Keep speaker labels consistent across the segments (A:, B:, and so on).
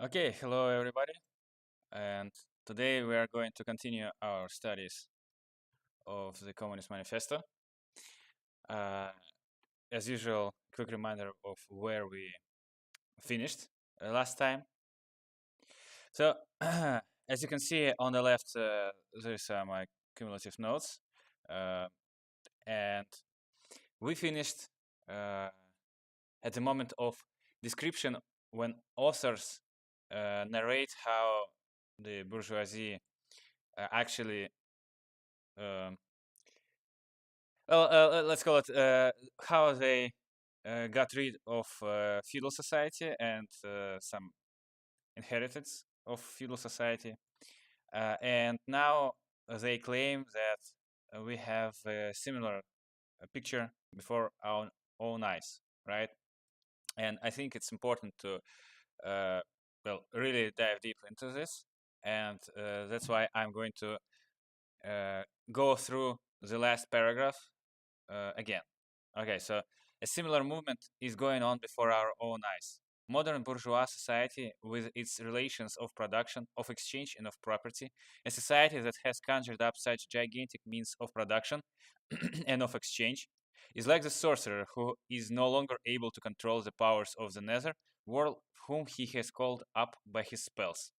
A: Okay, hello everybody, and today we are going to continue our studies of the Communist Manifesto. Uh, as usual, quick reminder of where we finished last time. So, as you can see on the left, there's some cumulative notes, uh, and we finished at the moment of description when authors narrate how the bourgeoisie actually um, let's call it how they got rid of feudal society and some inheritance of feudal society. And now they claim that we have a similar picture before our own eyes, right? And I think it's important to, really dive deep into this. And that's why I'm going to go through the last paragraph again. Okay, so a similar movement is going on before our own eyes. Modern bourgeois society, with its relations of production, of exchange, and of property, a society that has conjured up such gigantic means of production and of exchange, is like the sorcerer who is no longer able to control the powers of the nether world, whom he has called up by his spells.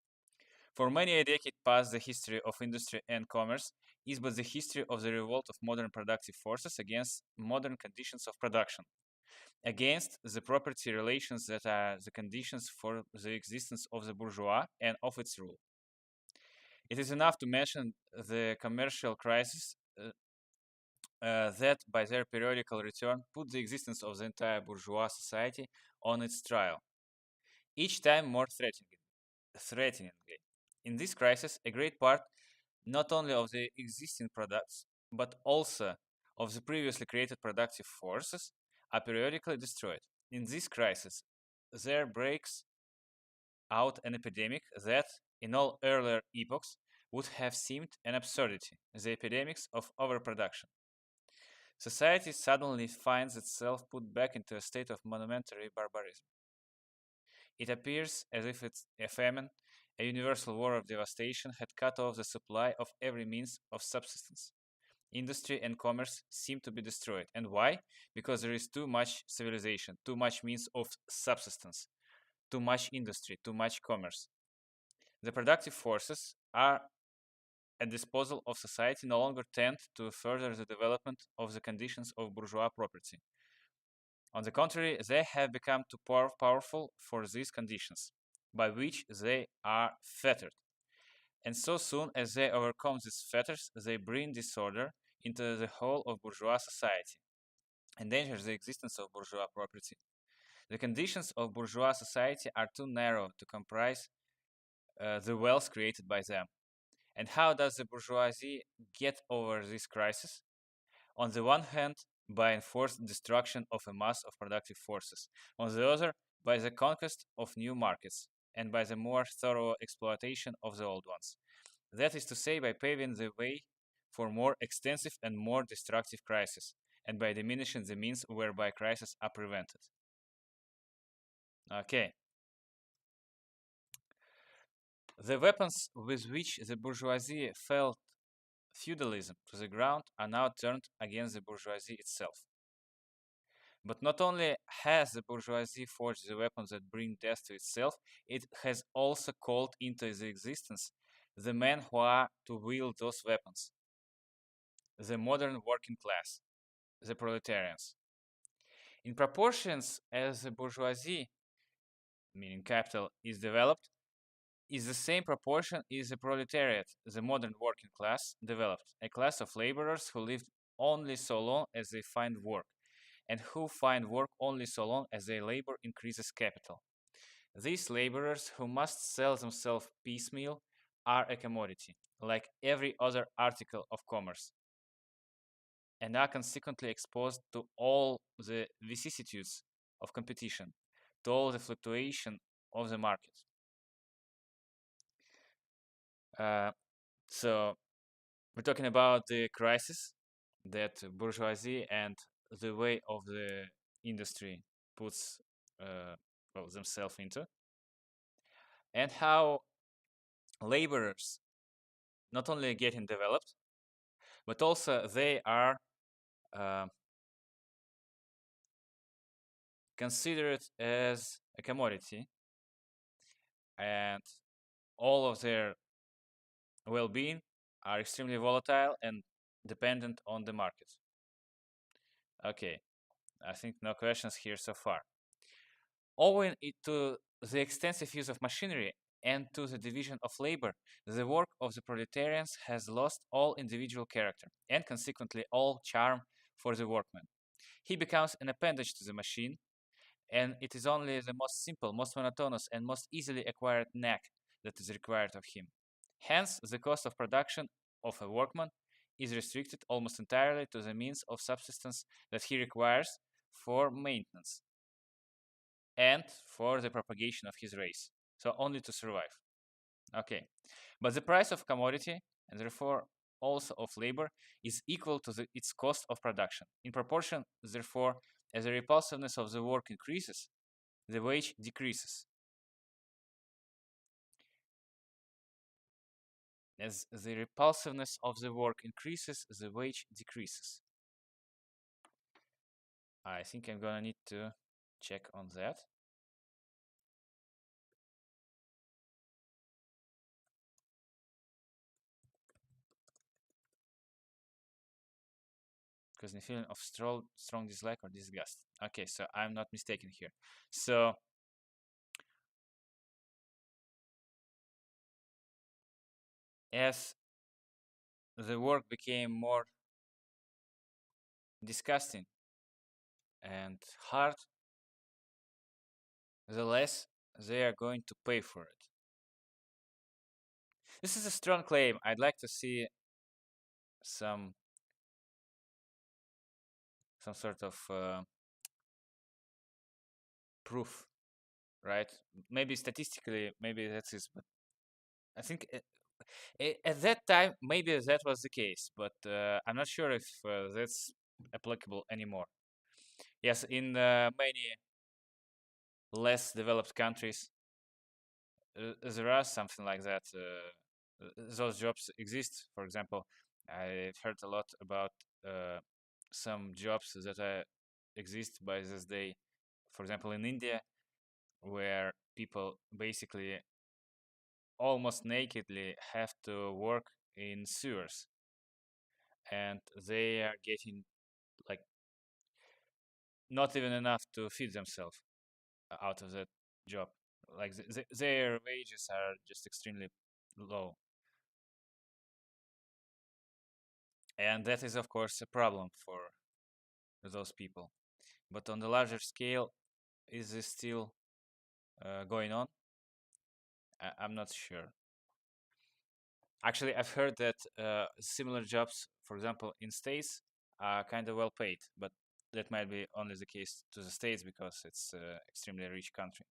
A: For many a decade past, the history of industry and commerce is but the history of the revolt of modern productive forces against modern conditions of production, against the property relations that are the conditions for the existence of the bourgeois and of its rule. It is enough to mention the commercial crisis that, by their periodical return, put the existence of the entire bourgeois society on its trial, each time more threateningly. In this crisis, a great part not only of the existing products, but also of the previously created productive forces are periodically destroyed. In this crisis, there breaks out an epidemic that, in all earlier epochs, would have seemed an absurdity, the epidemics of overproduction. Society suddenly finds itself put back into a state of monumentary barbarism. It appears as if a famine, a universal war of devastation, had cut off the supply of every means of subsistence. Industry and commerce seem to be destroyed. And why? Because there is too much civilization, too much means of subsistence, too much industry, too much commerce. The productive forces are at disposal of society no longer tend to further the development of the conditions of bourgeois property. On the contrary, they have become too powerful for these conditions, by which they are fettered. And so soon as they overcome these fetters, they bring disorder into the whole of bourgeois society, endanger the existence of bourgeois property. The conditions of bourgeois society are too narrow to comprise the wealth created by them. And how does the bourgeoisie get over this crisis? On the one hand, by enforced destruction of a mass of productive forces. On the other, by the conquest of new markets, and by the more thorough exploitation of the old ones. That is to say, by paving the way for more extensive and more destructive crises, and by diminishing the means whereby crises are prevented. Okay. The weapons with which the bourgeoisie felled feudalism to the ground are now turned against the bourgeoisie itself. But not only has the bourgeoisie forged the weapons that bring death to itself, it has also called into the existence the men who are to wield those weapons, the modern working class, the proletarians. In proportions as the bourgeoisie, meaning capital, is developed, is the same proportion is the proletariat, the modern working class, developed, a class of laborers who live only so long as they find work, and who find work only so long as their labor increases capital. These laborers, who must sell themselves piecemeal, are a commodity, like every other article of commerce, and are consequently exposed to all the vicissitudes of competition, to all the fluctuation of the market. Uh, so we're talking about the crisis that bourgeoisie and the way of the industry puts themselves into. and how laborers not only getting developed, but also they are uh, considered as a commodity, and all of their well-being are extremely volatile and dependent on the market. Okay, I think no questions here so far. Owing it to the extensive use of machinery and to the division of labor, the work of the proletarians has lost all individual character and consequently all charm for the workman. He becomes an appendage to the machine, and it is only the most simple, most monotonous, and most easily acquired knack that is required of him. Hence, the cost of production of a workman is restricted almost entirely to the means of subsistence that he requires for maintenance and for the propagation of his race. So only to survive. Okay. But the price of commodity, and therefore also of labor, is equal to its cost of production. In proportion, therefore, as the repulsiveness of the work increases, the wage decreases. As the repulsiveness of the work increases, the wage decreases. I think I'm gonna need to check on that. Because the feeling of strong dislike or disgust. Okay, so I'm not mistaken here. So as the work became more disgusting and hard, the less they are going to pay for it. This is a strong claim. I'd like to see some sort of proof, right? Maybe statistically, maybe that's it, but I think at that time maybe that was the case, but I'm not sure if that's applicable anymore. Yes, in many less developed countries, there are something like that. Those jobs exist. For example, I've heard a lot about some jobs that exist by this day. For example, in India, where people basically almost nakedly have to work in sewers, and they are getting like not even enough to feed themselves out of that job. Like their wages are just extremely low, and that is of course a problem for those people. But on the larger scale, is this still going on? I'm not sure. Actually, I've heard that similar jobs, for example, in states, are kind of well paid, but that might be only the case to the states because it's an extremely rich country.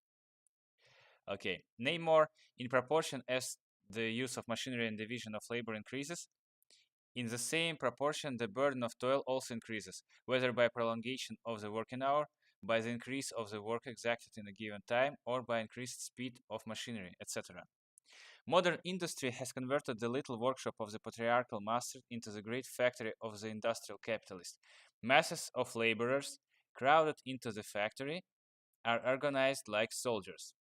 A: Okay, name more. In proportion as the use of machinery and division of labor increases, in the same proportion the burden of toil also increases, whether by prolongation of the working hour, by the increase of the work exacted in a given time, or by increased speed of machinery, etc. Modern industry has converted the little workshop of the patriarchal master into the great factory of the industrial capitalist. Masses of laborers, crowded into the factory, are organized like soldiers.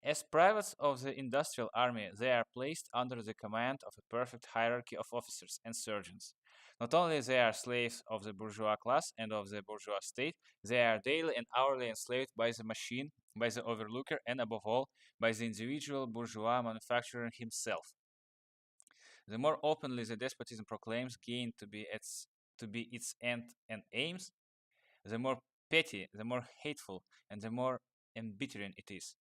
A: As privates of the industrial army, they are placed under the command of a perfect hierarchy of officers and sergeants. Not only they are slaves of the bourgeois class and of the bourgeois state, they are daily and hourly enslaved by the machine, by the overlooker, and above all, by the individual bourgeois manufacturer himself. The more openly the despotism proclaims gain to be its end and aims, the more petty, the more hateful, and the more embittering it is.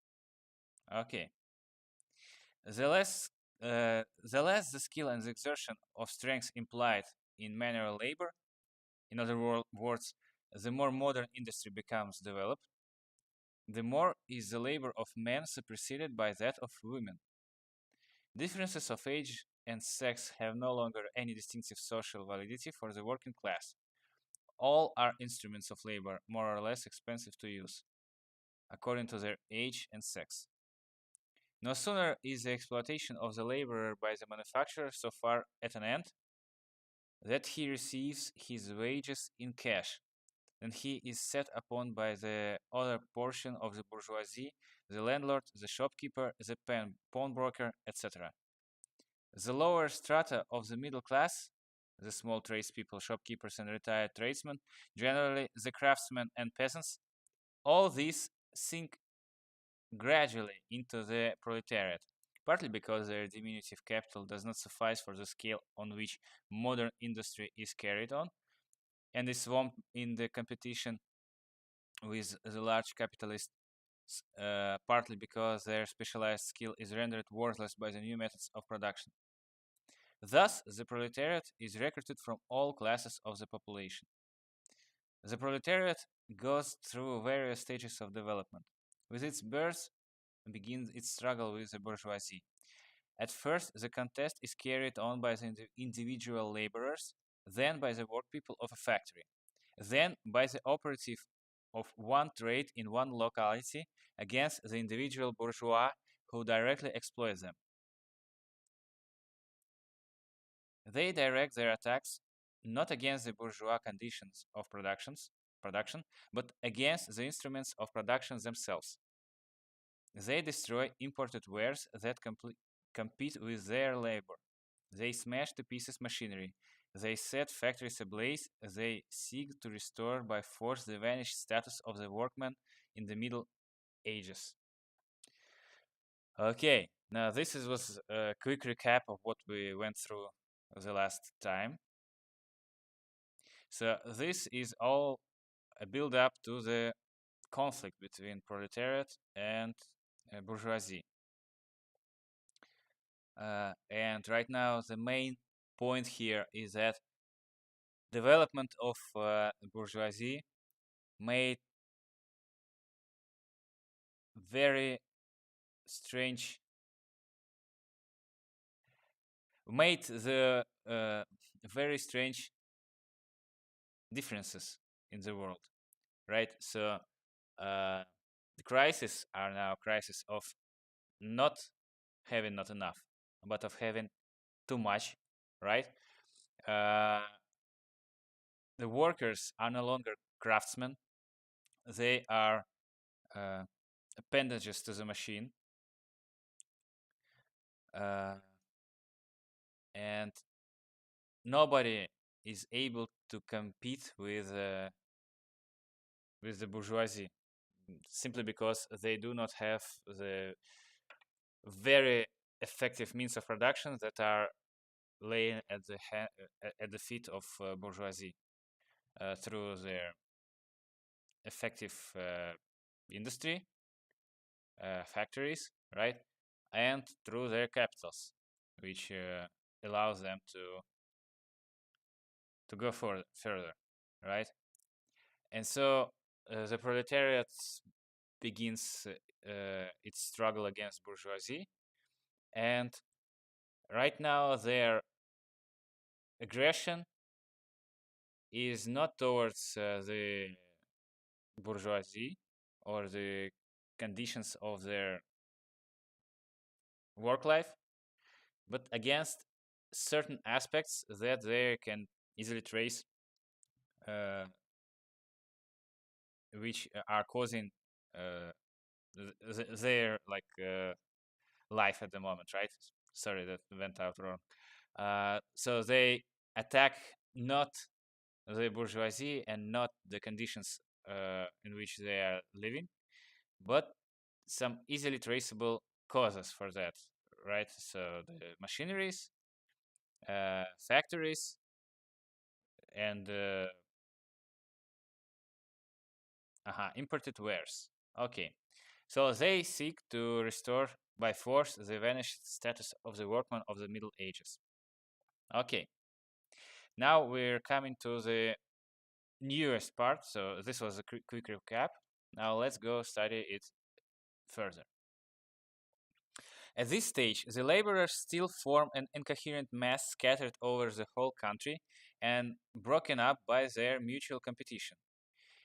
A: Okay. The less, the less the skill and the exertion of strength implied in manual labor, in other words, the more modern industry becomes developed, the more is the labor of men superseded by that of women. Differences of age and sex have no longer any distinctive social validity for the working class. All are instruments of labor, more or less expensive to use, according to their age and sex. No sooner is the exploitation of the laborer by the manufacturer so far at an end that he receives his wages in cash, than he is set upon by the other portion of the bourgeoisie, the landlord, the shopkeeper, the pawnbroker, etc. The lower strata of the middle class, the small tradespeople, shopkeepers, and retired tradesmen, generally the craftsmen and peasants, all these sink gradually into the proletariat, partly because their diminutive capital does not suffice for the scale on which modern industry is carried on, and is swamped in the competition with the large capitalists, partly because their specialized skill is rendered worthless by the new methods of production. Thus, the proletariat is recruited from all classes of the population. The proletariat goes through various stages of development. With its birth begins its struggle with the bourgeoisie. At first, the contest is carried on by the individual laborers, then by the workpeople of a factory, then by the operative of one trade in one locality against the individual bourgeois who directly exploit them. They direct their attacks not against the bourgeois conditions of production, but against the instruments of production themselves. They destroy imported wares that compete with their labor. They smash to pieces machinery. They set factories ablaze. They seek to restore by force the vanished status of the workman in the Middle Ages. Okay, now was a quick recap of what we went through the last time. So this is all a build up to the conflict between proletariat and bourgeoisie. And right now the main point here is that development of bourgeoisie made very strange made the very strange differences in the world, right? So the crises are now crisis of not having not enough, but of having too much, right? uh, the workers are no longer craftsmen, they are appendages to the machine, uh, and nobody is able to compete with the bourgeoisie, simply because they do not have the very effective means of production that are laying at the feet of bourgeoisie through their effective industry, factories, right, and through their capitals, which allows them to go further, right? And so the proletariat begins its struggle against bourgeoisie, and right now their aggression is not towards the bourgeoisie or the conditions of their work life, but against certain aspects that they can easily trace, uh, which are causing their life at the moment, right? Sorry, that went out wrong. So they attack not the bourgeoisie and not the conditions in which they are living, but some easily traceable causes for that, right? So the machineries, factories, and imported wares. Okay, so they seek to restore by force the vanished status of the workman of the Middle Ages. Okay, now we're coming to the newest part. So this was a quick recap. Now let's go study it further. At this stage, the laborers still form an incoherent mass scattered over the whole country and broken up by their mutual competition.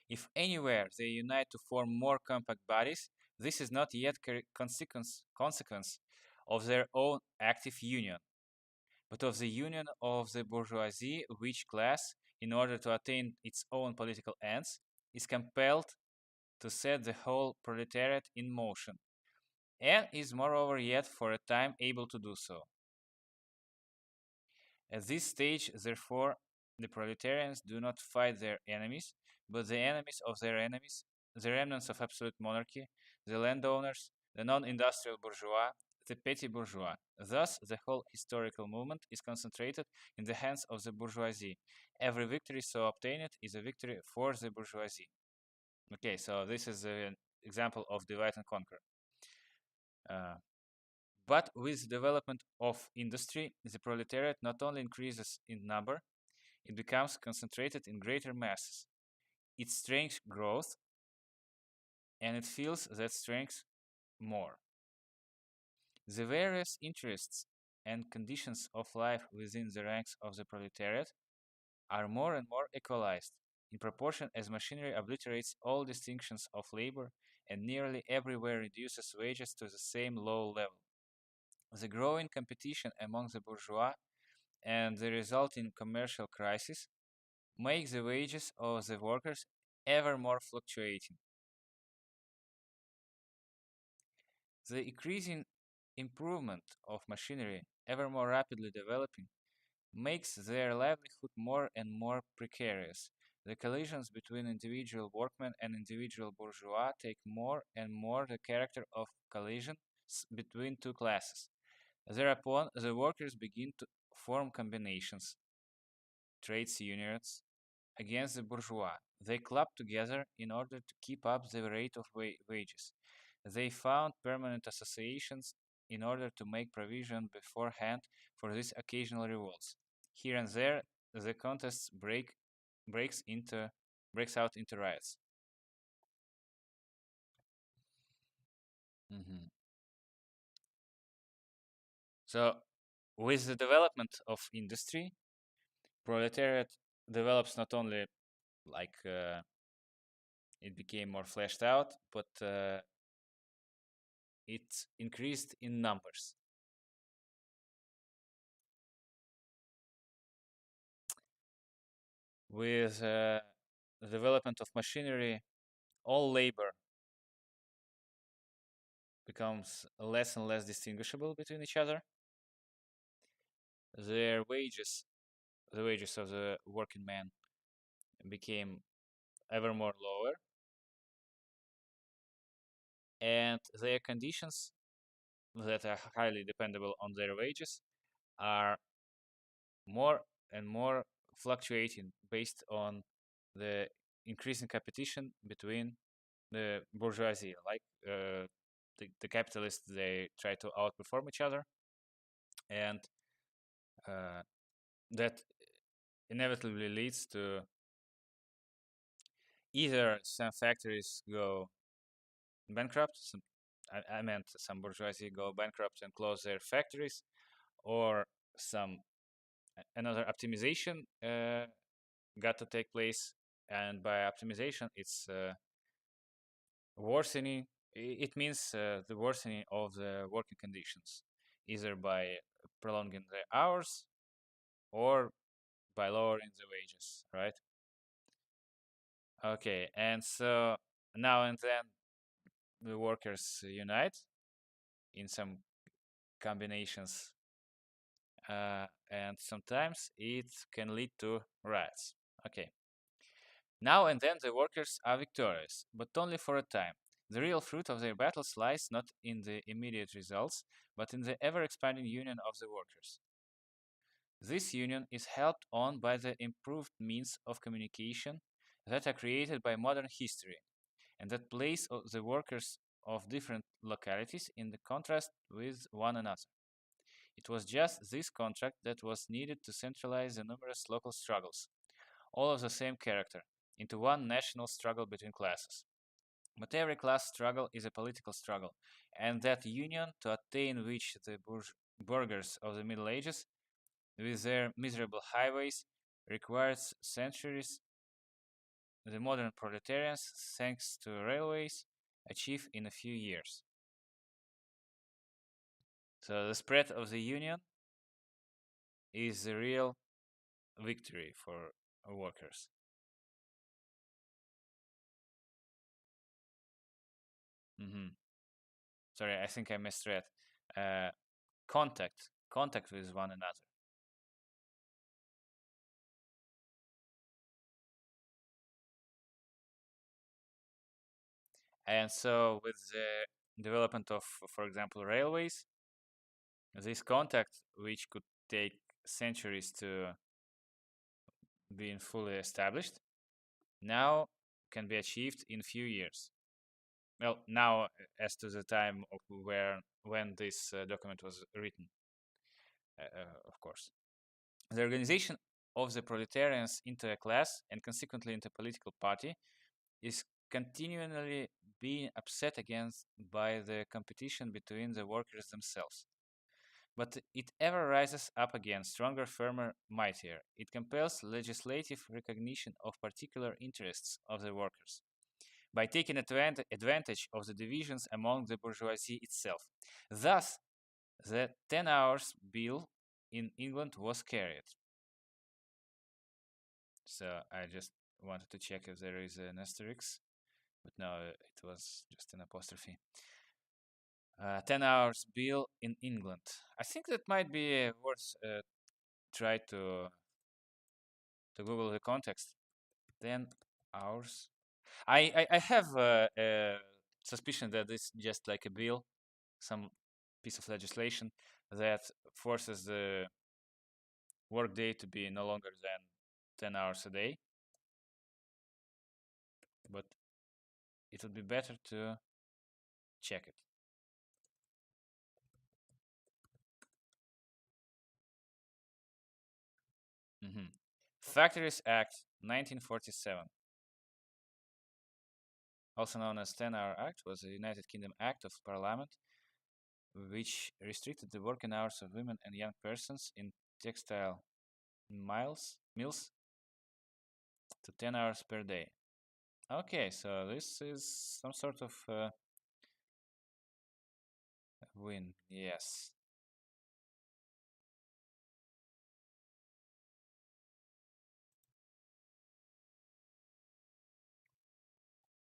A: If anywhere they unite to form more compact bodies, this is not yet consequence of their own active union, but of the union of the bourgeoisie, which class, in order to attain its own political ends, is compelled to set the whole proletariat in motion, and is moreover yet for a time able to do so. At this stage, therefore, the proletarians do not fight their enemies, but the enemies of their enemies, the remnants of absolute monarchy, the landowners, the non-industrial bourgeois, the petty bourgeois. Thus, the whole historical movement is concentrated in the hands of the bourgeoisie. Every victory so obtained is a victory for the bourgeoisie. Okay, so this is an example of divide and conquer. But with development of industry, the proletariat not only increases in number, it becomes concentrated in greater masses. Its strength grows, and it feels that strength more. The various interests and conditions of life within the ranks of the proletariat are more and more equalized, in proportion as machinery obliterates all distinctions of labor and nearly everywhere reduces wages to the same low level. The growing competition among the bourgeois and the resulting commercial crisis make the wages of the workers ever more fluctuating. The increasing improvement of machinery, ever more rapidly developing, makes their livelihood more and more precarious. The collisions between individual workmen and individual bourgeois take more and more the character of collisions between two classes. Thereupon, the workers begin to form combinations, trades unions, against the bourgeois. They clubbed together in order to keep up the rate of wages. They found permanent associations in order to make provision beforehand for these occasional revolts. Here and there, the contests breaks out into riots. Mhm. So, with the development of industry, proletariat develops not only like it became more fleshed out, but it increased in numbers. With the development of machinery, all labor becomes less and less distinguishable between each other. Their wages, the wages of the working man, became ever more lower, and their conditions that are highly dependable on their wages are more and more fluctuating based on the increasing competition between the bourgeoisie. Like the capitalists, they try to outperform each other, and uh, that inevitably leads to either some factories go bankrupt, I meant some bourgeoisie go bankrupt and close their factories, or some another optimization got to take place, and by optimization, it's worsening. It means the worsening of the working conditions, either by prolonging the hours or by lowering the wages, right? Okay, and so now and then the workers unite in some combinations, and sometimes it can lead to riots. Okay, now and then the workers are victorious, but only for a time. The real fruit of their battles lies not in the immediate results, but in the ever expanding union of the workers. This union is helped on by the improved means of communication that are created by modern history, and that place the workers of different localities in the contrast with one another. It was just this contract that was needed to centralize the numerous local struggles, all of the same character, into one national struggle between classes. But every class struggle is a political struggle, and that union to attain which the burghers of the Middle Ages, with their miserable highways, requires centuries, the modern proletarians, thanks to railways achieve in a few years. So the spread of the union is the real victory for workers. Mm-hmm. Sorry, I think I misread. Uh, contact with one another. And so, with the development of, for example, railways, this contact, which could take centuries to being fully established, now can be achieved in few years. Well, now as to the time of where when this document was written, of course. The organization of the proletarians into a class and consequently into a political party is continually being upset against by the competition between the workers themselves. But it ever rises up again, stronger, firmer, mightier. It compels legislative recognition of particular interests of the workers by taking advantage of the divisions among the bourgeoisie itself. Thus, the 10 hours bill in England was carried. So I just wanted to check if there is an asterisk, but no, it was just an apostrophe. 10 hours bill in England. I think that might be worth try to Google the context. 10 hours. I have a suspicion that it's just like a bill, some piece of legislation that forces the workday to be no longer than 10 hours a day. But it would be better to check it. Mm-hmm. Factories Act 1947, also known as 10-Hour Act, was a United Kingdom Act of Parliament which restricted the working hours of women and young persons in textile mills to 10 hours per day. Okay, so this is some sort of win, yes.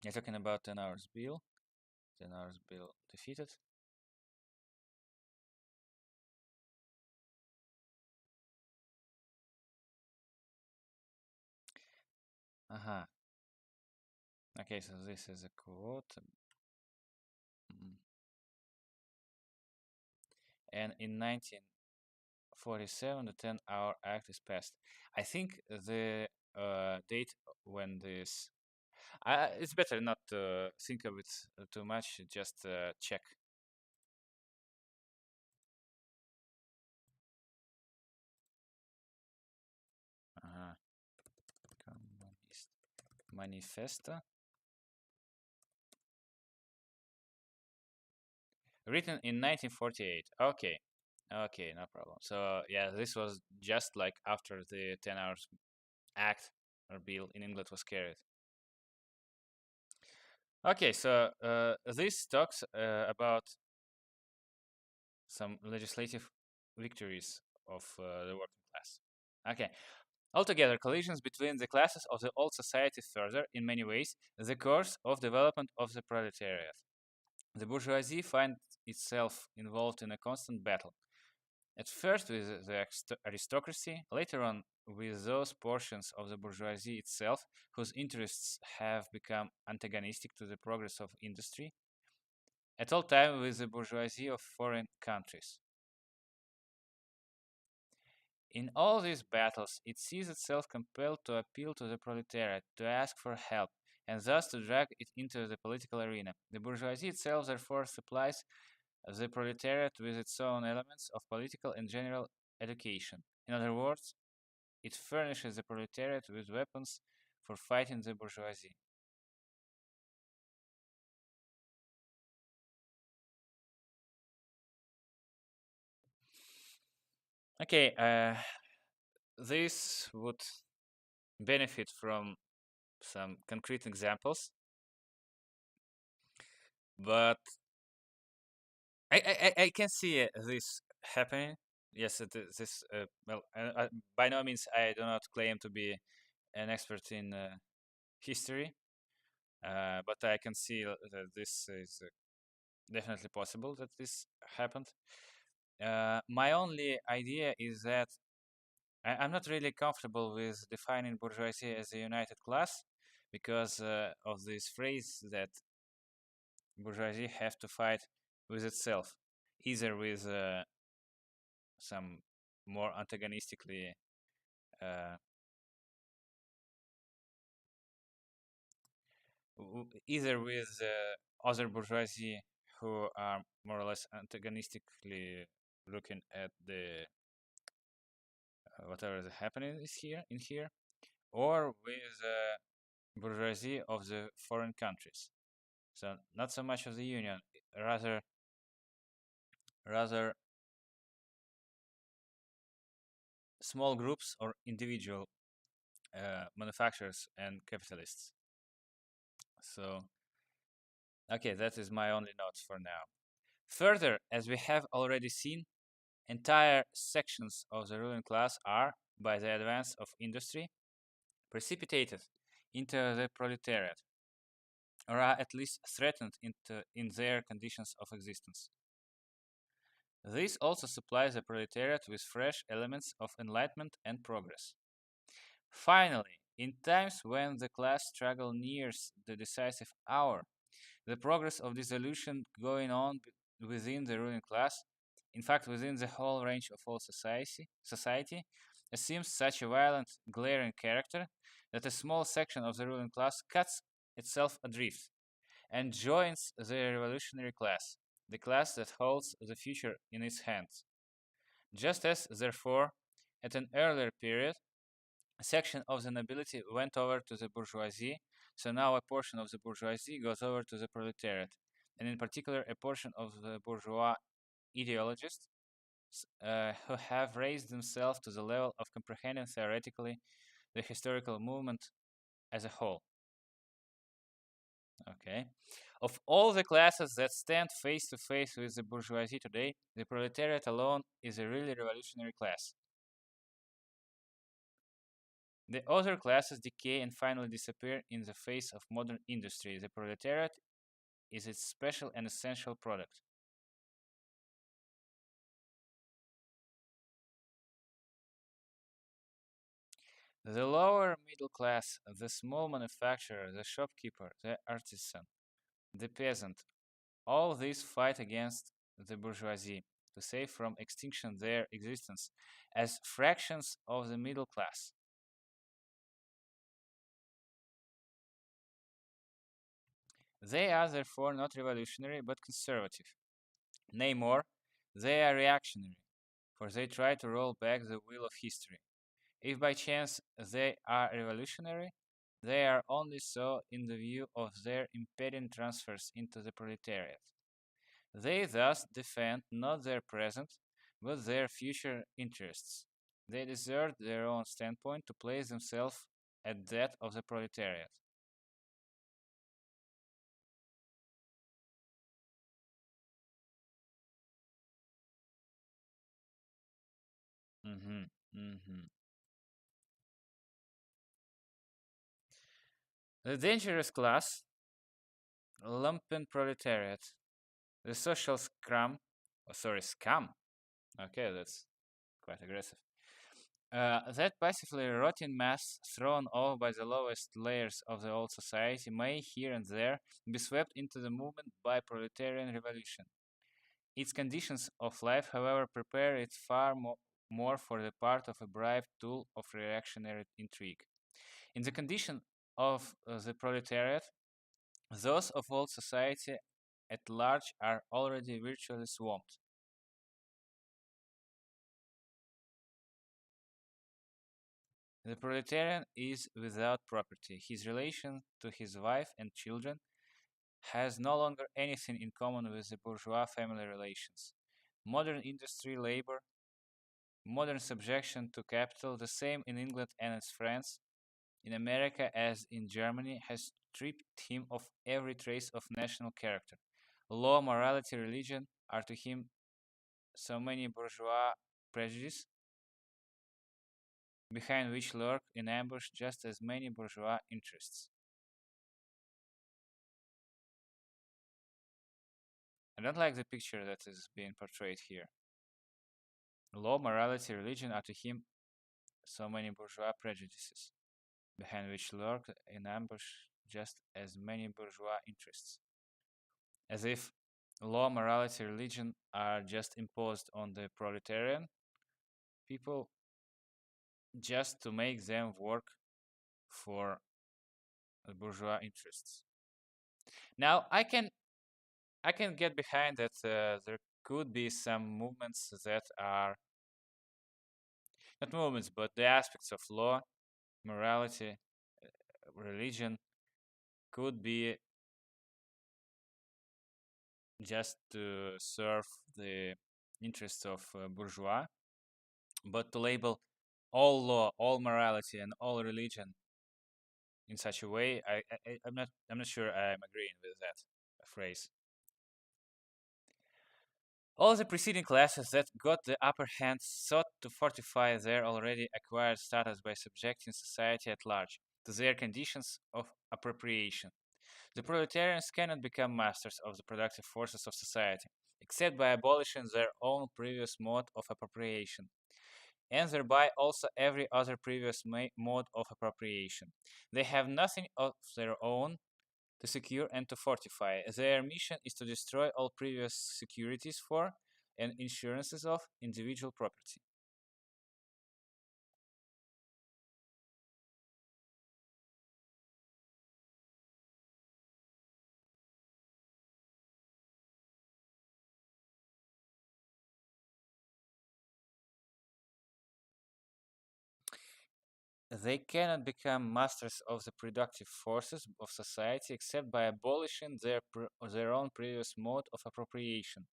A: You're talking about 10 hours bill. 10 hours bill defeated. Uh-huh. Okay, so this is a quote. Mm. And in 1947, the 10-Hour Act is passed. I think the date when this... it's better not to think of it too much, just check. Uh-huh. Communist Manifesto. Written in 1948. Okay. Okay, no problem. So, yeah, this was just like after the 10 Hours Act or bill in England was carried. Okay, so this talks about some legislative victories of the working class. Okay. Altogether, collisions between the classes of the old society further, in many ways, the course of development of the proletariat. The bourgeoisie finds itself involved in a constant battle, at first with the aristocracy, later on with those portions of the bourgeoisie itself whose interests have become antagonistic to the progress of industry, at all time with the bourgeoisie of foreign countries. In all these battles, it sees itself compelled to appeal to the proletariat, to ask for help, and thus to drag it into the political arena. The bourgeoisie itself, therefore, supplies the proletariat with its own elements of political and general education. In other words, it furnishes the proletariat with weapons for fighting the bourgeoisie. Okay, this would benefit from some concrete examples. But I can see this happening. Yes, this well, by no means I do not claim to be an expert in history, but I can see that this is definitely possible that this happened. My only idea is that I'm not really comfortable with defining bourgeoisie as a united class because of this phrase that bourgeoisie have to fight with itself, either with some more antagonistically, uh, either with other bourgeoisie who are more or less antagonistically looking at the whatever is happening is here in here, or with bourgeoisie of the foreign countries. So not so much of the union, rather small groups or individual manufacturers and capitalists. So okay, that is my only note for now. Further, as we have already seen, entire sections of the ruling class are, by the advance of industry, precipitated into the proletariat, or are at least threatened in their conditions of existence. This also supplies the proletariat with fresh elements of enlightenment and progress. Finally, in times when the class struggle nears the decisive hour, the progress of dissolution going on within the ruling class, in fact within the whole range of all society, assumes such a violent, glaring character that a small section of the ruling class cuts itself adrift and joins the revolutionary class, the class that holds the future in its hands. Just as, therefore, at an earlier period, a section of the nobility went over to the bourgeoisie, so now a portion of the bourgeoisie goes over to the proletariat, and in particular a portion of the bourgeois ideologists who have raised themselves to the level of comprehending theoretically the historical movement as a whole. Okay. Of all the classes that stand face to face with the bourgeoisie today, the proletariat alone is a really revolutionary class. The other classes decay and finally disappear in the face of modern industry. The proletariat is its special and essential product. The lower middle class, the small manufacturer, the shopkeeper, the artisan, the peasant, all these fight against the bourgeoisie to save from extinction their existence as fractions of the middle class. They are therefore not revolutionary but conservative. Nay, more, they are reactionary, for they try to roll back the wheel of history. If by chance they are revolutionary, they are only so in the view of their impending transfers into the proletariat. They thus defend not their present, but their future interests. They desert their own standpoint to place themselves at that of the proletariat. Mm-hmm. Mm-hmm. The dangerous class, lumpen proletariat, the social scam. Okay, that's quite aggressive. That passively rotting mass thrown off by the lowest layers of the old society may here and there be swept into the movement by proletarian revolution. Its conditions of life, however, prepare it far more for the part of a bribed tool of reactionary intrigue. In the condition of the proletariat, those of old society at large are already virtually swamped. The proletarian is without property. His relation to his wife and children has no longer anything in common with the bourgeois family relations. Modern industry, labor, modern subjection to capital, the same in England and in France, in America as in Germany, has stripped him of every trace of national character. law, morality, religion are to him so many bourgeois prejudices, behind which lurk in ambush just as many bourgeois interests. I don't like the picture that is being portrayed here. Law, morality, religion are to him so many bourgeois prejudices, behind which lurk in ambush just as many bourgeois interests. As if law, morality, religion are just imposed on the proletarian people just to make them work for the bourgeois interests. Now, I can get behind that there could be some movements that are not movements, but the aspects of law, morality, religion could be just to serve the interests of bourgeois, but to label all law, all morality, and all religion in such a way, I'm not sure I'm agreeing with that phrase. All the preceding classes that got the upper hand sought to fortify their already acquired status by subjecting society at large to their conditions of appropriation. The proletarians cannot become masters of the productive forces of society, except by abolishing their own previous mode of appropriation, and thereby also every other previous mode of appropriation. They have nothing of their own to secure and to fortify. Their mission is to destroy all previous securities for and insurances of individual property. They cannot become masters of the productive forces of society except by abolishing their own previous mode of appropriation.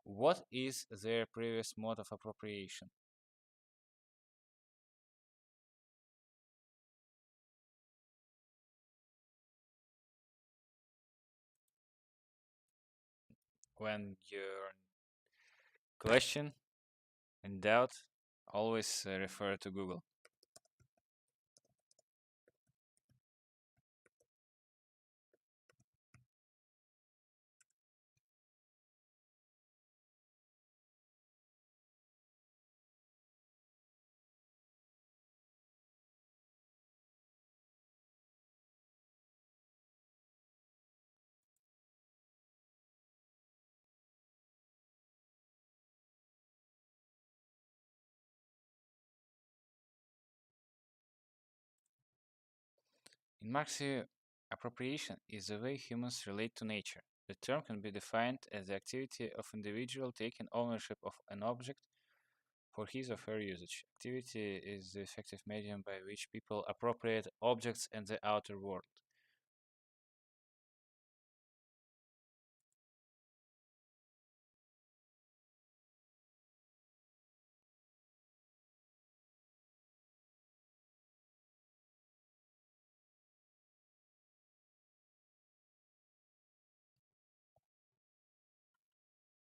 A: What is their previous mode of appropriation? When your question in doubt, always refer to Google. In Marx view, appropriation is the way humans relate to nature. The term can be defined as the activity of individual taking ownership of an object for his or her usage. Activity is the effective medium by which people appropriate objects in the outer world.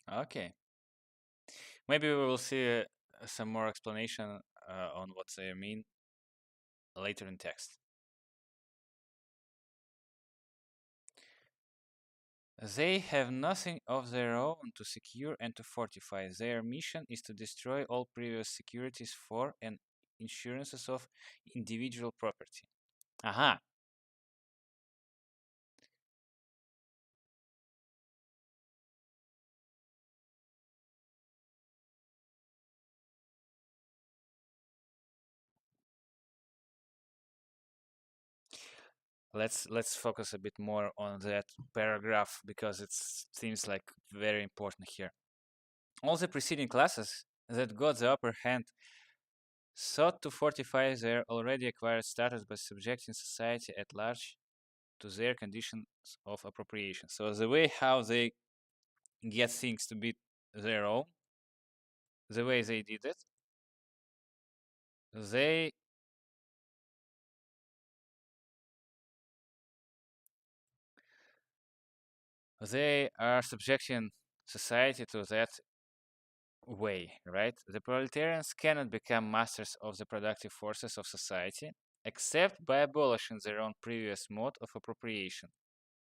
A: Okay, maybe we will see some more explanation on what they mean later in text. They have nothing of their own to secure and to fortify. Their mission is to destroy all previous securities for and insurances of individual property. Aha. Let's focus a bit more on that paragraph because it seems like very important here. All the preceding classes that got the upper hand sought to fortify their already acquired status by subjecting society at large to their conditions of appropriation. So the way how they get things to be their own, the way they did it, they they are subjecting society to that way, right? The proletarians cannot become masters of the productive forces of society except by abolishing their own previous mode of appropriation,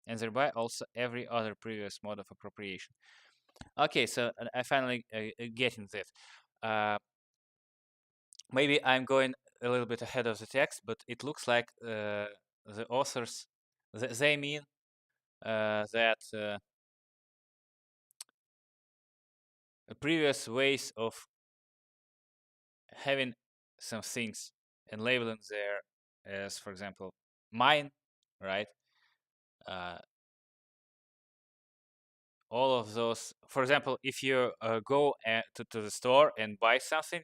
A: and thereby also every other previous mode of appropriation. Okay, so I finally getting that. Uh, Maybe I'm going a little bit ahead of the text, but it looks like the authors they mean that previous ways of having some things and labeling there as, for example, mine, right? Uh, all of those, for example, if you go to the store and buy something,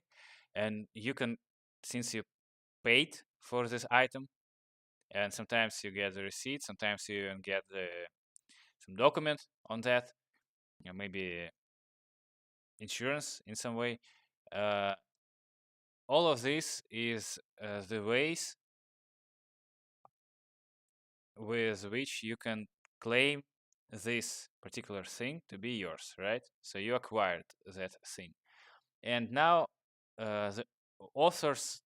A: and you can, since you paid for this item, and sometimes you get the receipt, sometimes you even get some document on that, maybe insurance in some way. Uh, all of this is the ways with which you can claim this particular thing to be yours, right? So you acquired that thing. And now the authors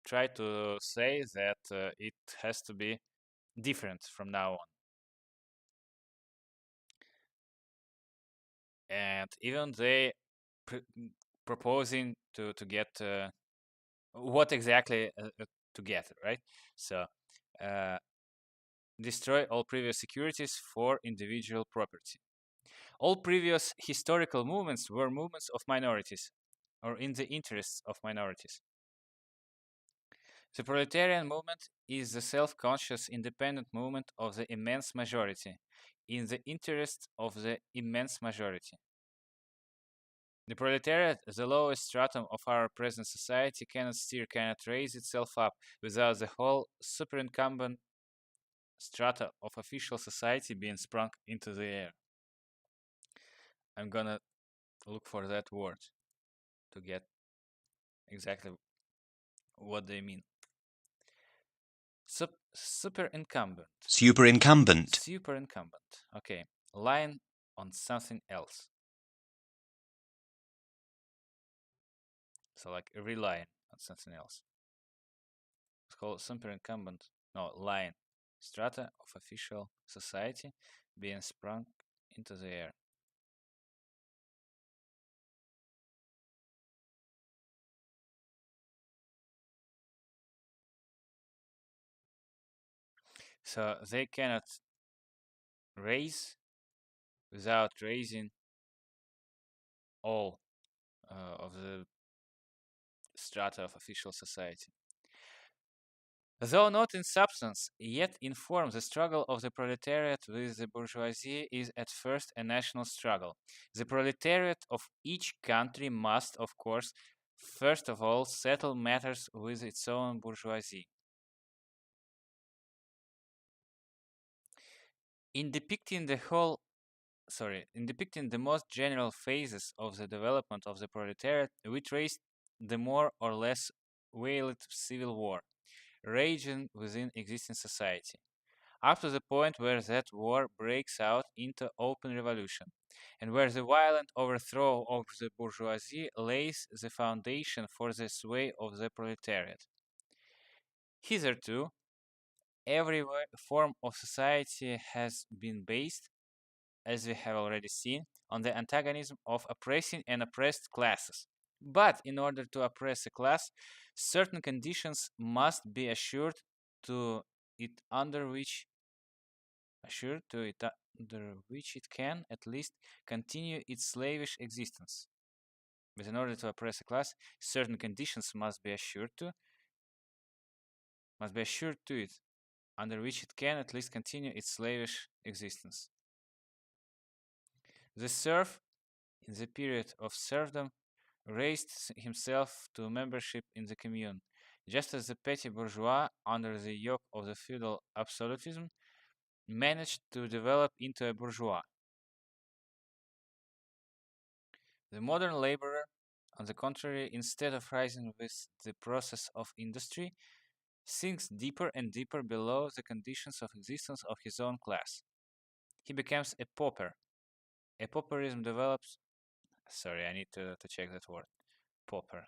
A: try to say that it has to be different from now on. And even they proposing to get what exactly to get, right? So uh, destroy all previous securities for individual property. All previous historical movements were movements of minorities, or in the interests of minorities. The proletarian movement is the self-conscious, independent movement of the immense majority, in the interest of the immense majority. The proletariat, the lowest stratum of our present society, cannot steer, cannot raise itself up without the whole superincumbent strata of official society being sprung into the air. I'm gonna look for that word to get exactly what they mean. Superincumbent.
B: Superincumbent.
A: Superincumbent. Okay. Lying on something else. So like relying on something else. It's called superincumbent. No, lying. Strata of official society being sprung into the air. So they cannot raise without raising all of the strata of official society. Though not in substance, yet in form, the struggle of the proletariat with the bourgeoisie is at first a national struggle. The proletariat of each country must, of course, first of all settle matters with its own bourgeoisie. In depicting the most general phases of the development of the proletariat, we trace the more or less violent civil war raging within existing society, up to the point where that war breaks out into open revolution, and where the violent overthrow of the bourgeoisie lays the foundation for the sway of the proletariat. Hitherto, every form of society has been based, as we have already seen, on the antagonism of oppressing and oppressed classes. But in order to oppress a class, certain conditions must be to it under which it can at least continue its slavish existence. But in order to oppress a class, certain conditions must be assured to it, under which it can at least continue its slavish existence. The serf, in the period of serfdom, raised himself to membership in the commune, just as the petty bourgeois, under the yoke of the feudal absolutism, managed to develop into a bourgeois. The modern laborer, on the contrary, instead of rising with the process of industry, sinks deeper and deeper below the conditions of existence of his own class. he becomes a pauper. A pauperism develops. Sorry, I need to check that word. Pauper.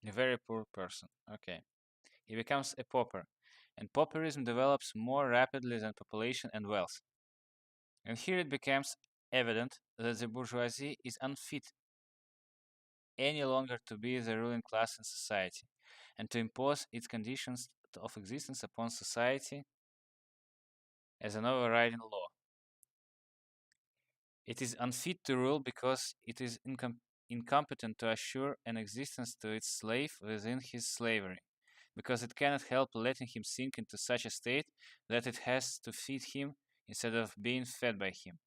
A: A very poor person. Okay. He becomes a pauper. And pauperism develops more rapidly than population and wealth. And here it becomes evident that the bourgeoisie is unfit any longer to be the ruling class in society and to impose its conditions of existence upon society as an overriding law. It is unfit to rule because it is incompetent to assure an existence to its slave within his slavery, because it cannot help letting him sink into such a state that it has to feed him instead of being fed by him.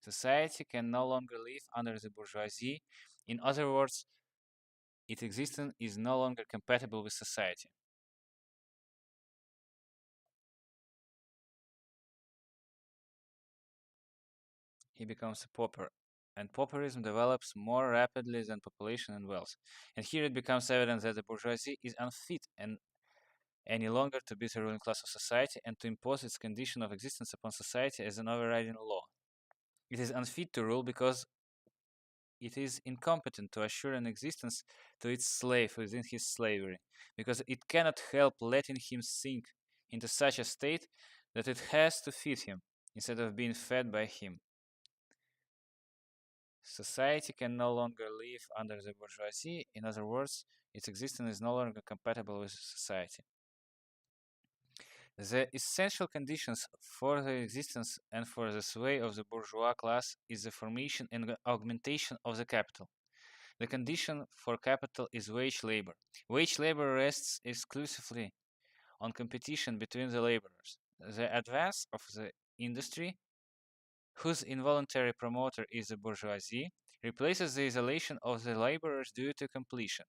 A: Society can no longer live under the bourgeoisie. In other words, its existence is no longer compatible with society. He becomes a pauper, and pauperism develops more rapidly than population and wealth. And here it becomes evident that the bourgeoisie is unfit and any longer to be the ruling class of society and to impose its condition of existence upon society as an overriding law. It is unfit to rule because it is incompetent to assure an existence to its slave within his slavery, because it cannot help letting him sink into such a state that it has to feed him instead of being fed by him. Society can no longer live under the bourgeoisie. In other words, its existence is no longer compatible with society. The essential conditions for the existence and for the sway of the bourgeois class is the formation and augmentation of the capital. The condition for capital is wage labor. Wage labor rests exclusively on competition between the laborers. The advance of the industry, whose involuntary promoter is the bourgeoisie, replaces the isolation of the laborers due to completion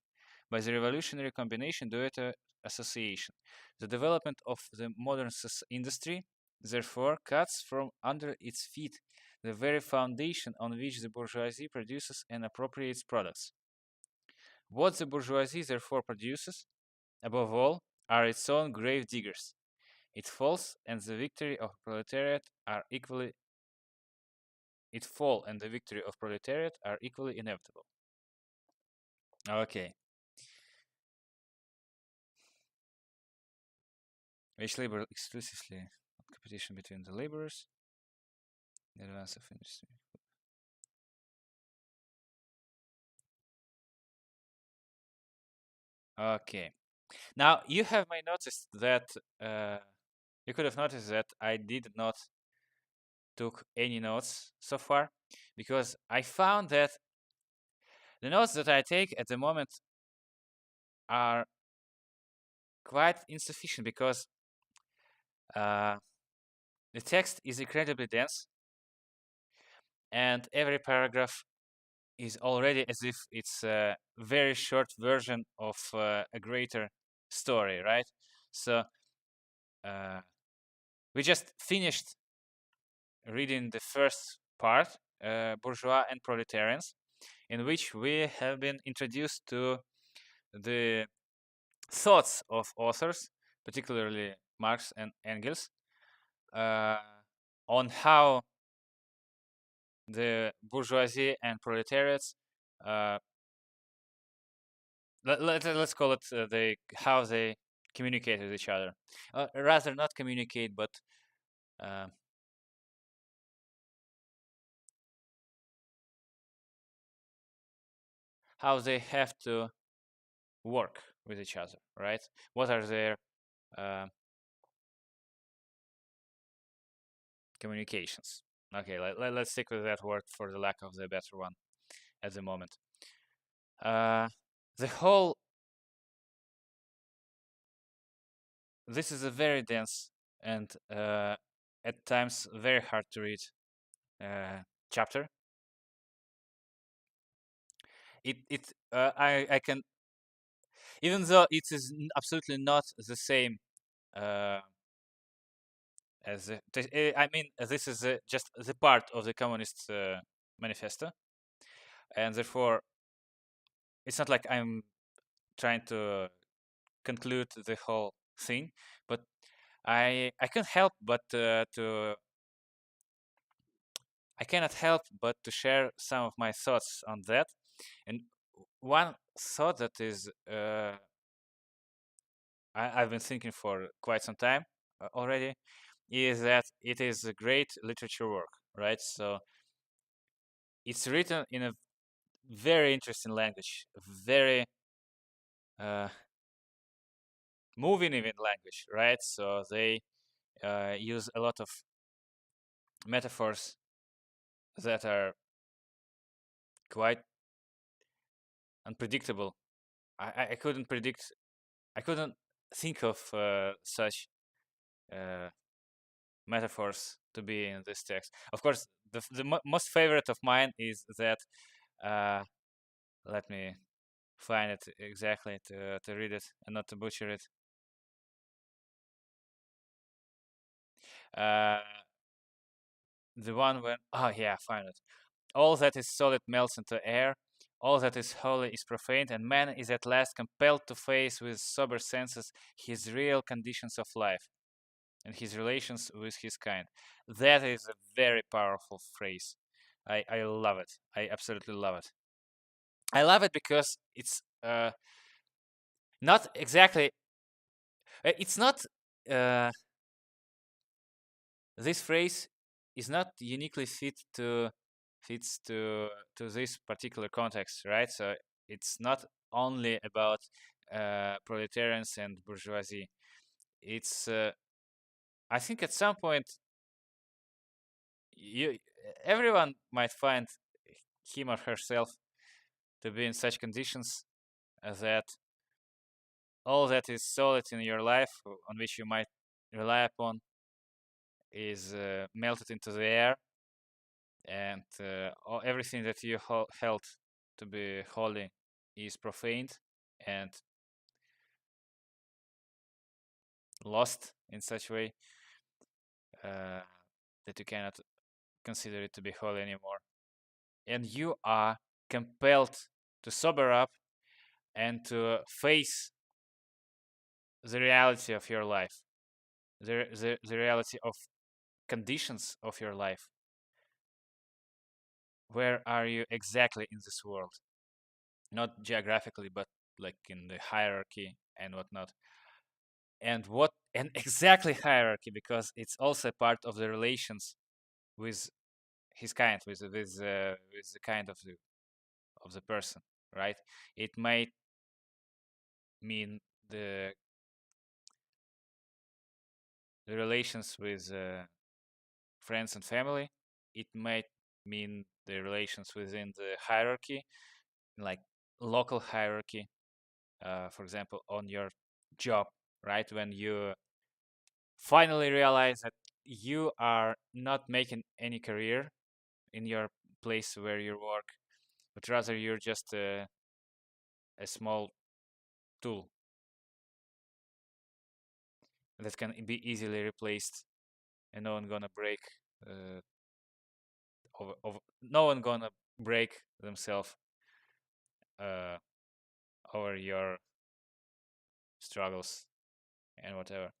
A: by the revolutionary combination due to association. The development of the modern industry, therefore, cuts from under its feet the very foundation on which the bourgeoisie produces and appropriates products. What the bourgeoisie therefore produces, above all, are its own grave diggers. Its falls and the victory of proletariat are equally its fall and the victory of proletariat are equally inevitable. Okay. Wage labor exclusively competition between the laborers, the advance of industry. Okay. Now you have may noticed that you could have noticed that I did not took any notes so far because I found that the notes that I take at the moment are quite insufficient because the text is incredibly dense and every paragraph is already as if it's a very short version of a greater story, right? So we just finished reading the first part, Bourgeois and Proletarians, in which we have been introduced to the thoughts of authors, particularly Marx and Engels, on how the bourgeoisie and proletariats, let's call it how they communicate with each other. Rather not communicate, but how they have to work with each other, right? What are their communications? Okay, let's stick with that word for the lack of the better one at the moment. The whole this is a very dense and at times very hard to read chapter. I can, even though it is absolutely not the same as I mean this is just the part of the Communist Manifesto, and therefore it's not like I'm trying to conclude the whole thing, but I can't help but to I cannot help but to share some of my thoughts on that. And one thought that is I've been thinking for quite some time already is that it is a great literature work, right? So it's written in a very interesting language, very uh, moving even language, right? So they use a lot of metaphors that are quite unpredictable. I couldn't predict, I couldn't think of such uh, metaphors to be in this text. Of course, the most favorite of mine is that, uh, let me find it exactly to read it and not to butcher it. Uh, the one when, oh yeah, I find it. All that is solid melts into air. All that is holy is profaned, and man is at last compelled to face with sober senses his real conditions of life and his relations with his kind. That is a very powerful phrase. I love it. I absolutely love it. I love it because it's not exactly. It's not. Uh, this phrase is not uniquely fits to this particular context, right? So it's not only about proletarians and bourgeoisie. It's I think at some point you everyone might find him or herself to be in such conditions that all that is solid in your life on which you might rely upon is melted into the air, and everything that you held to be holy is profaned and lost in such way uh, that you cannot consider it to be holy anymore. And you are compelled to sober up and to face the reality of your life, the reality of conditions of your life. Where are you exactly in this world? Not geographically, but like in the hierarchy and whatnot. And what and exactly hierarchy, because it's also part of the relations with his kind, with the kind of the person, right? It might mean the the relations with friends and family. It might mean the relations within the hierarchy, like local hierarchy, for example, on your job, right? When you finally realize that you are not making any career in your place where you work, but rather you're just a small tool that can be easily replaced, and no one gonna break uh, no one gonna break themselves uh, over your struggles and whatever.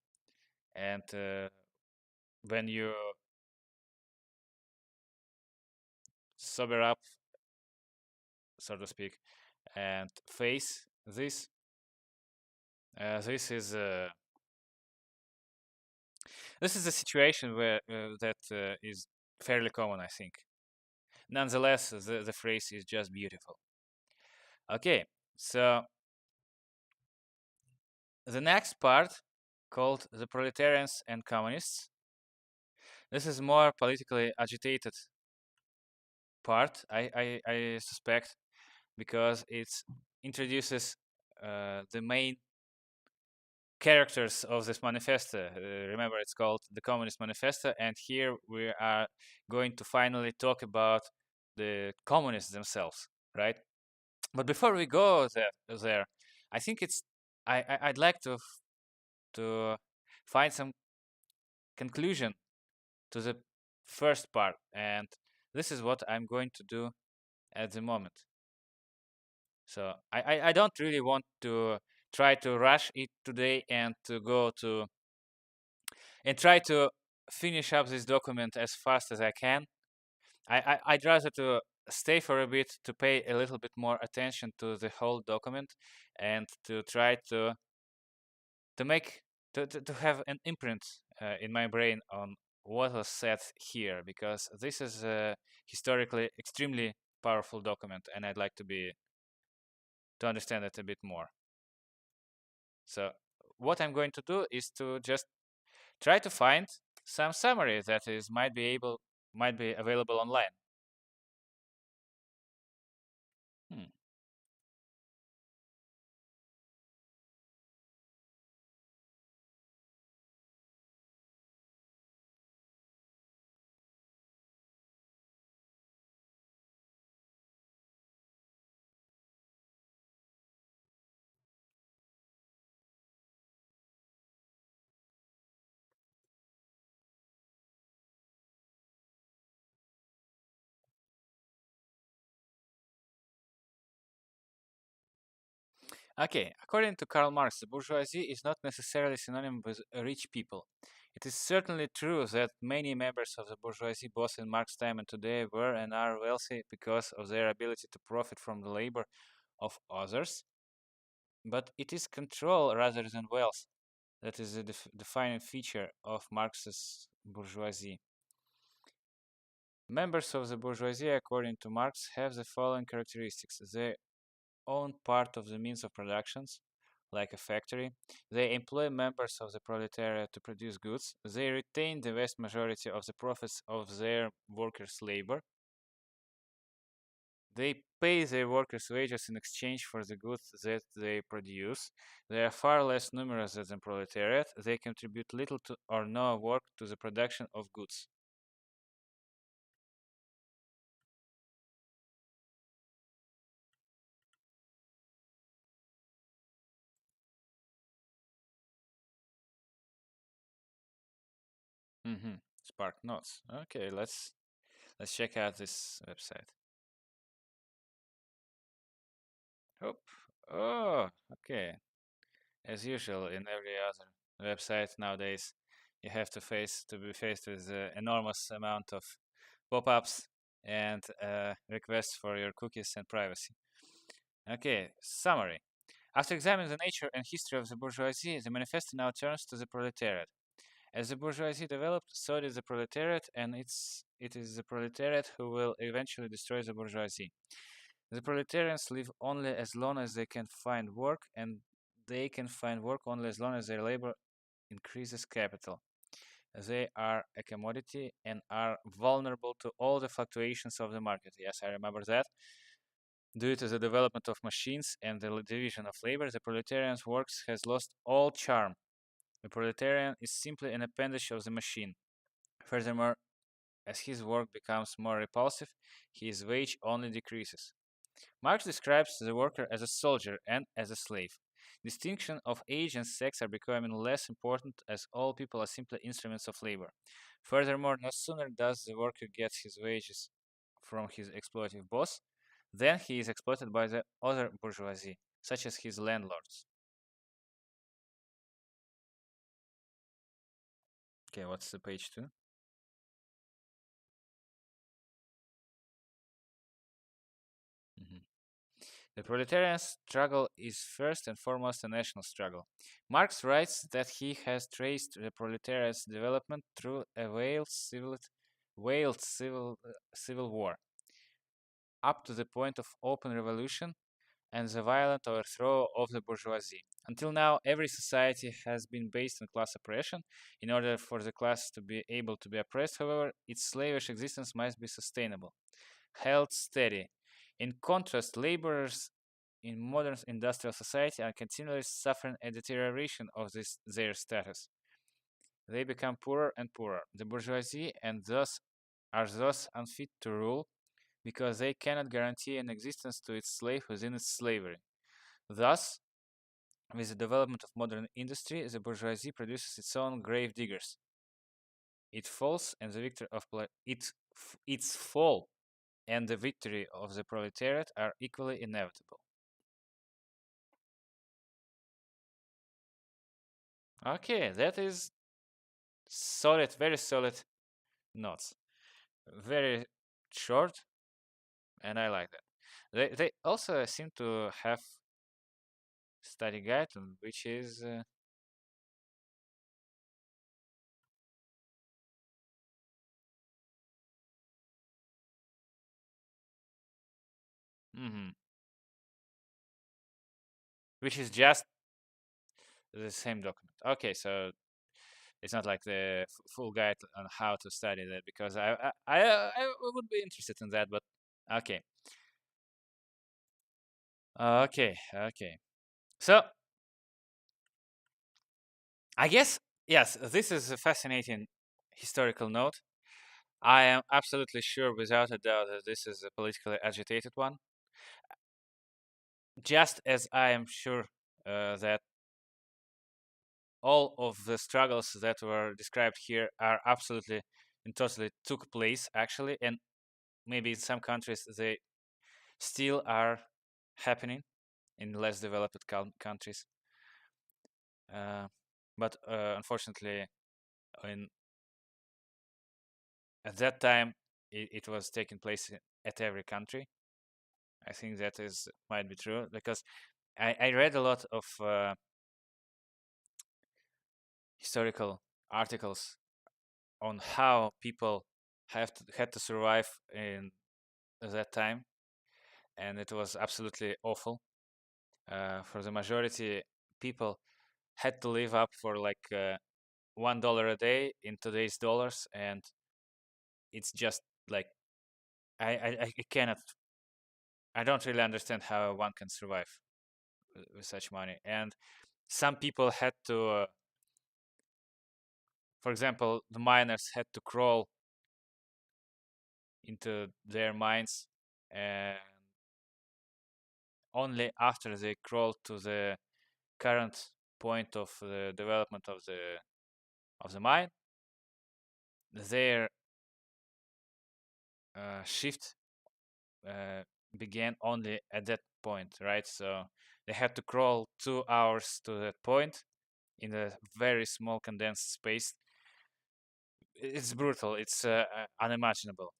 A: And when you sober up, so to speak, and face this, this is this is a situation where that is fairly common, I think. Nonetheless, the phrase is just beautiful. Okay, so the next part, called the proletarians and communists, this is more politically agitated part, I suspect, because it introduces the main characters of this manifesto. Remember, it's called the Communist Manifesto, and here we are going to finally talk about the communists themselves, right? But before we go there, I think it's I'd like to find some conclusion to the first part, and this is what I'm going to do at the moment. So I don't really want to try to rush it today and to go to and try to finish up this document as fast as I can. I'd rather to stay for a bit to pay a little bit more attention to the whole document and to try to make to have an imprint in my brain on what was said here, because this is a historically extremely powerful document and I'd like to understand it a bit more. So what I'm going to do is to just try to find some summary that is might be available online. Hmm. Okay, according to Karl Marx, the bourgeoisie is not necessarily synonymous with rich people. It is certainly true that many members of the bourgeoisie, both in Marx's time and today, were and are wealthy because of their ability to profit from the labor of others, but it is control rather than wealth that is the defining feature of Marx's bourgeoisie. Members of the bourgeoisie, according to Marx, have the following characteristics. They own part of the means of productions, like a factory. They employ members of the proletariat to produce goods. They retain the vast majority of the profits of their workers' labor. They pay their workers' wages in exchange for the goods that they produce. They are far less numerous than the proletariat. They contribute little to or no work to the production of goods. Spark notes. Okay, let's check out this website. Oh, oh, okay. As usual in every other website nowadays, you have to be faced with an enormous amount of pop-ups and requests for your cookies and privacy. Okay, summary. After examining the nature and history of the bourgeoisie, the manifesto now turns to the proletariat. As the bourgeoisie developed, so did the proletariat, and it is the proletariat who will eventually destroy the bourgeoisie. The proletarians live only as long as they can find work, and they can find work only as long as their labor increases capital. They are a commodity and are vulnerable to all the fluctuations of the market. Yes, I remember that. Due to the development of machines and the division of labor, the proletarian's works has lost all charm. The proletarian is simply an appendage of the machine. Furthermore, as his work becomes more repulsive, his wage only decreases. Marx describes the worker as a soldier and as a slave. Distinction of age and sex are becoming less important as all people are simply instruments of labor. Furthermore, no sooner does the worker get his wages from his exploitative boss than he is exploited by the other bourgeoisie, such as his landlords. Okay, what's the page 2? Mhm. The proletarian struggle is first and foremost a national struggle. Marx writes that he has traced the proletariat's development through a civil war, up to the point of open revolution and the violent overthrow of the bourgeoisie. Until now, every society has been based on class oppression. In order for the class to be able to be oppressed, however, its slavish existence must be sustainable, held steady. In contrast, laborers in modern industrial society are continually suffering a deterioration of their status. They become poorer and poorer. The bourgeoisie and thus are thus unfit to rule because they cannot guarantee an existence to its slave within its slavery. Thus, with the development of modern industry, the bourgeoisie produces its own grave diggers. It falls, and the victory of its fall and the victory of the proletariat are equally inevitable. Okay, that is solid, very solid notes. Very short, and I like that. They also seem to have study guide, which is mhm, which is just the same document. Okay, so it's not like the full guide on how to study that because I would be interested in that, but okay, okay. So I guess yes, this is a fascinating historical note. I am absolutely sure, without a doubt, that this is a politically agitated one. Just as I am sure that all of the struggles that were described here are absolutely and totally took place actually, and maybe in some countries they still are happening in less developed countries. Uh, but unfortunately, in at that time, it was taking place at every country. I think that is might be true because I read a lot of historical articles on how people had to survive in that time, and it was absolutely awful. For the majority, people had to live up for like $1 a day in today's dollars, and it's just like I cannot. I don't really understand how one can survive with such money. And some people had to, for example, the miners had to crawl into their mines, and only after they crawled to the current point of the development of the mine, their shift uh, began only at that point, right? So they had to crawl 2 hours to that point in a very small condensed space. It's brutal. It's unimaginable.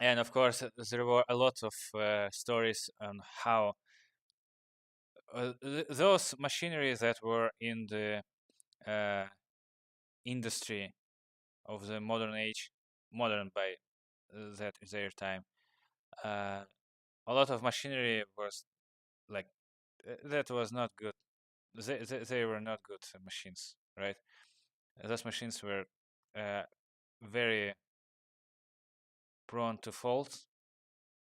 A: And of course, there were a lot of stories on how those machineries that were in the uh, industry of the modern age, modern by that their time, uh, a lot of machinery was like that was not good. They were not good machines, right? Those machines were uh, very prone to faults.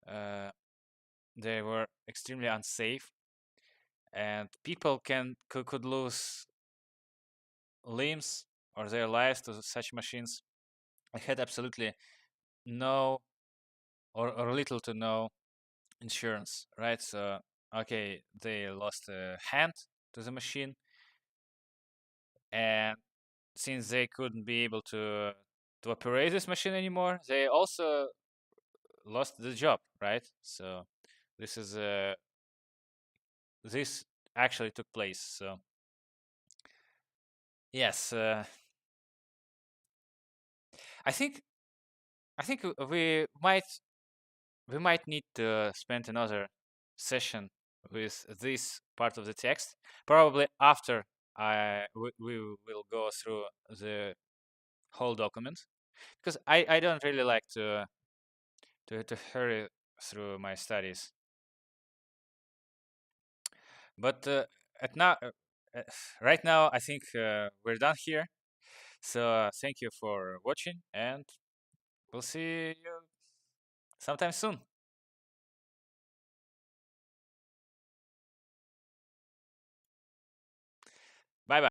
A: Uh, they were extremely unsafe, and people could lose limbs or their lives to such machines. I had absolutely no or little to no insurance, right? So okay, they lost a hand to the machine, and since they couldn't be able to operate this machine anymore, they also lost the job, right? So this is this actually took place. So yes, I think I think we might need to spend another session with this part of the text, probably after we will go through the whole document, because I don't really like to hurry through my studies. But at now, uh, right now, I think we're done here. So thank you for watching, and we'll see you sometime soon.